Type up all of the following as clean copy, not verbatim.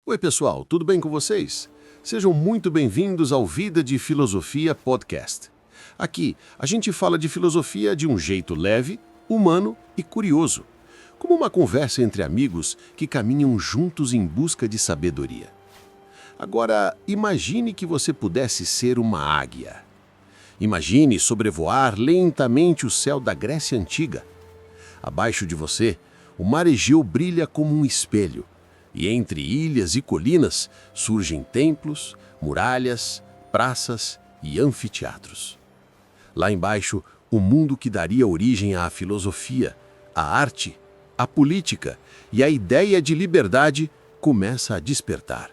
Oi, pessoal, tudo bem com vocês? Sejam muito bem-vindos ao Vida de Filosofia Podcast. Aqui, a gente fala de filosofia de um jeito leve, humano e curioso, como uma conversa entre amigos que caminham juntos em busca de sabedoria. Agora, imagine que você pudesse ser uma águia. Imagine sobrevoar lentamente o céu da Grécia Antiga. Abaixo de você, o mar Egeu brilha como um espelho, e entre ilhas e colinas surgem templos, muralhas, praças e anfiteatros. Lá embaixo, o mundo que daria origem à filosofia, à arte, à política e à ideia de liberdade começa a despertar.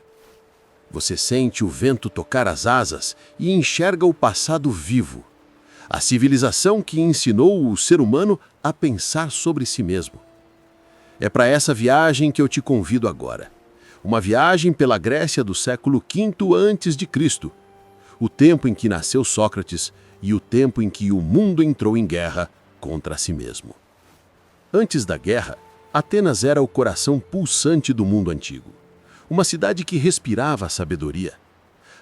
Você sente o vento tocar as asas e enxerga o passado vivo, a civilização que ensinou o ser humano a pensar sobre si mesmo. É para essa viagem que eu te convido agora. Uma viagem pela Grécia do século V a.C., o tempo em que nasceu Sócrates e o tempo em que o mundo entrou em guerra contra si mesmo. Antes da guerra, Atenas era o coração pulsante do mundo antigo. Uma cidade que respirava a sabedoria.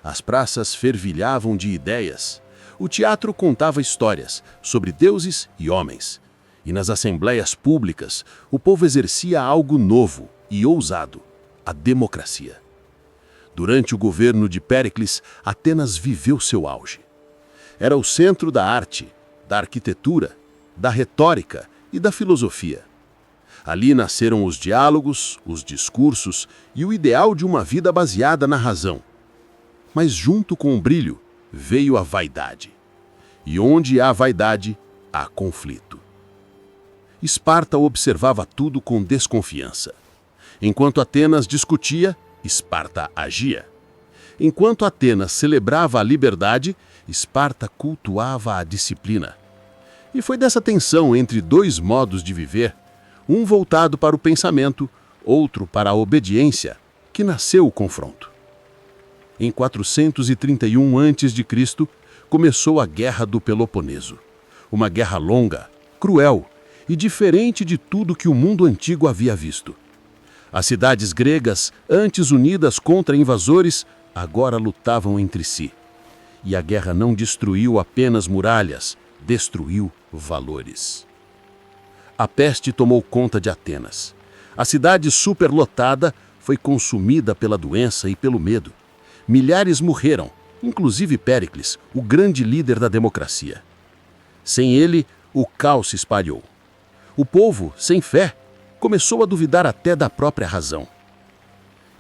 As praças fervilhavam de ideias. O teatro contava histórias sobre deuses e homens. E nas assembleias públicas, o povo exercia algo novo e ousado, a democracia. Durante o governo de Péricles, Atenas viveu seu auge. Era o centro da arte, da arquitetura, da retórica e da filosofia. Ali nasceram os diálogos, os discursos e o ideal de uma vida baseada na razão. Mas junto com o brilho veio a vaidade. E onde há vaidade, há conflito. Esparta observava tudo com desconfiança. Enquanto Atenas discutia, Esparta agia. Enquanto Atenas celebrava a liberdade, Esparta cultuava a disciplina. E foi dessa tensão entre dois modos de viver, um voltado para o pensamento, outro para a obediência, que nasceu o confronto. Em 431 a.C., começou a Guerra do Peloponeso. Uma guerra longa, cruel, e diferente de tudo que o mundo antigo havia visto. As cidades gregas, antes unidas contra invasores, agora lutavam entre si. E a guerra não destruiu apenas muralhas, destruiu valores. A peste tomou conta de Atenas. A cidade superlotada foi consumida pela doença e pelo medo. Milhares morreram, inclusive Péricles, o grande líder da democracia. Sem ele, o caos se espalhou. O povo, sem fé, começou a duvidar até da própria razão.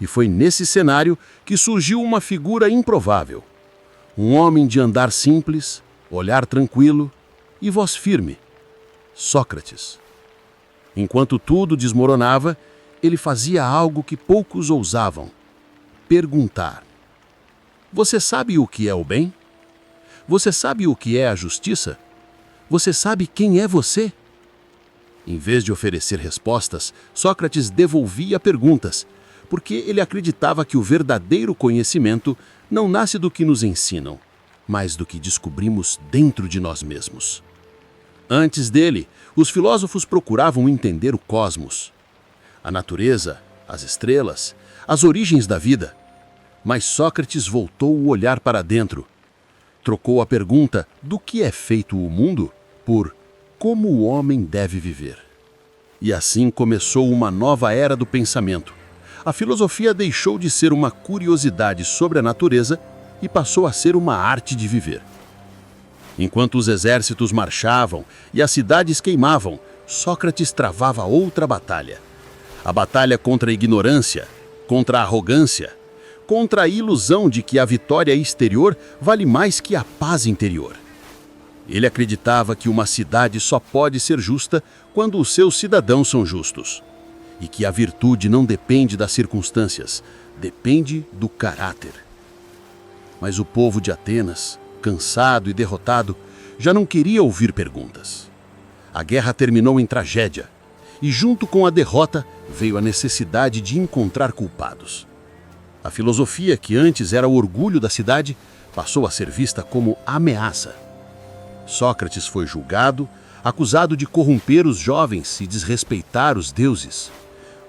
E foi nesse cenário que surgiu uma figura improvável. Um homem de andar simples, olhar tranquilo e voz firme. Sócrates. Enquanto tudo desmoronava, ele fazia algo que poucos ousavam: perguntar. Você sabe o que é o bem? Você sabe o que é a justiça? Você sabe quem é você? Em vez de oferecer respostas, Sócrates devolvia perguntas, porque ele acreditava que o verdadeiro conhecimento não nasce do que nos ensinam, mas do que descobrimos dentro de nós mesmos. Antes dele, os filósofos procuravam entender o cosmos, a natureza, as estrelas, as origens da vida. Mas Sócrates voltou o olhar para dentro. Trocou a pergunta do que é feito o mundo por como o homem deve viver. E assim começou uma nova era do pensamento. A filosofia deixou de ser uma curiosidade sobre a natureza e passou a ser uma arte de viver. Enquanto os exércitos marchavam e as cidades queimavam, Sócrates travava outra batalha. A batalha contra a ignorância, contra a arrogância, contra a ilusão de que a vitória exterior vale mais que a paz interior. Ele acreditava que uma cidade só pode ser justa quando os seus cidadãos são justos. E que a virtude não depende das circunstâncias, depende do caráter. Mas o povo de Atenas, cansado e derrotado, já não queria ouvir perguntas. A guerra terminou em tragédia, e junto com a derrota veio a necessidade de encontrar culpados. A filosofia, que antes era o orgulho da cidade, passou a ser vista como ameaça. Sócrates foi julgado, acusado de corromper os jovens e desrespeitar os deuses.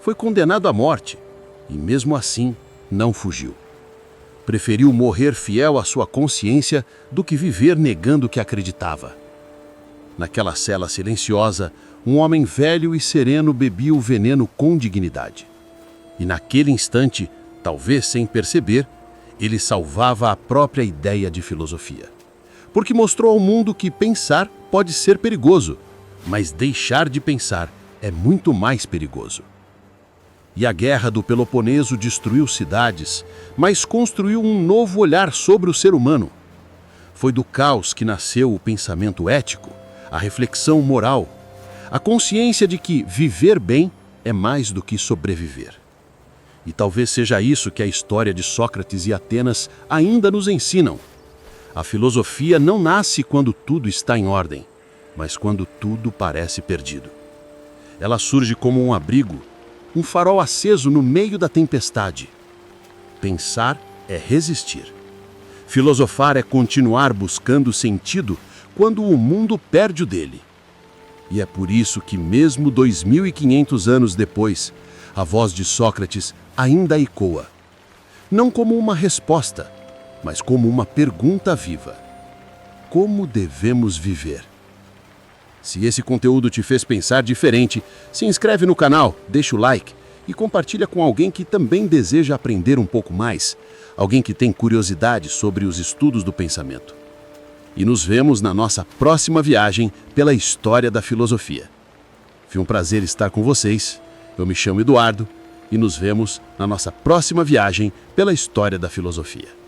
Foi condenado à morte e, mesmo assim, não fugiu. Preferiu morrer fiel à sua consciência do que viver negando o que acreditava. Naquela cela silenciosa, um homem velho e sereno bebia o veneno com dignidade. E naquele instante, talvez sem perceber, ele salvava a própria ideia de filosofia. Porque mostrou ao mundo que pensar pode ser perigoso, mas deixar de pensar é muito mais perigoso. E a guerra do Peloponeso destruiu cidades, mas construiu um novo olhar sobre o ser humano. Foi do caos que nasceu o pensamento ético, a reflexão moral, a consciência de que viver bem é mais do que sobreviver. E talvez seja isso que a história de Sócrates e Atenas ainda nos ensinam. A filosofia não nasce quando tudo está em ordem, mas quando tudo parece perdido. Ela surge como um abrigo, um farol aceso no meio da tempestade. Pensar é resistir. Filosofar é continuar buscando sentido quando o mundo perde o dele. E é por isso que, mesmo 2500 anos depois, a voz de Sócrates ainda ecoa. Não como uma resposta, mas como uma pergunta viva. Como devemos viver? Se esse conteúdo te fez pensar diferente, se inscreve no canal, deixa o like e compartilha com alguém que também deseja aprender um pouco mais, alguém que tem curiosidade sobre os estudos do pensamento. E nos vemos na nossa próxima viagem pela história da filosofia. Foi um prazer estar com vocês. Eu me chamo Eduardo e nos vemos na nossa próxima viagem pela história da filosofia.